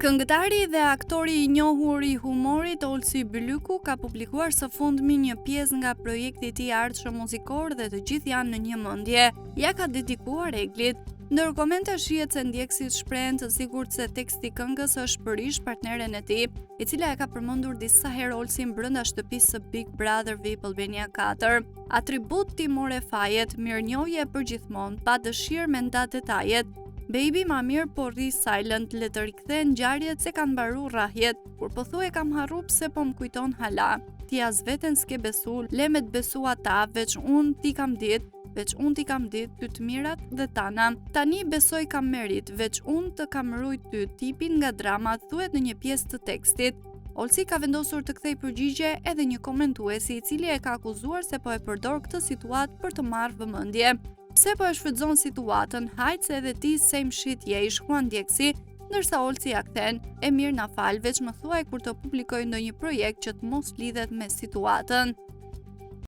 Këngëtari dhe aktori i njohur i humorit Olsi Bylyku ka publikuar së fundmi një pjesë nga projekti i tij ardhshëm muzikor dhe të gjithë janë në një mendje. Ja ka dedikuar Eglit. Ndër komente shihet se ndjekësit shprehen të sigurt se teksti i këngës është për ish partneren e tij, e cila e ka përmendur disa herë Olsin brenda shtëpisë së Big Brother VIP Albania 4. Atribut timore fajet, mirënjohje për gjithmonë, pa dëshirë me nda detajet. Baby ma mirë po rri silent, le të rikthehen ngjarjet se kanë mbaru rrahjet, kur po thuaj kam harru pse po më kujton hala. Ti as veten s'ke besu, le me t'besu ata, veç unë ti kam dit, ty të mirat dhe tana. Tani besoj kam merit, veç unë të kam rujt ty, tipin nga drama, thuhet në një pjesë të tekstit. Olsi ka vendosur të kthejë përgjigje edhe një komentuesi i cili e ka akuzuar se po e përdor këtë situatë për të marrë vëmendje. Pse po e shfrytëzon situatën, hajt se edhe ti same shit je, i shkruan ndjekësi, ndërsa Olsi ja kthen, e mirë na fal, veç më thuaj kur të publikoj ndonjë projekt që të mos lidhet me situatën.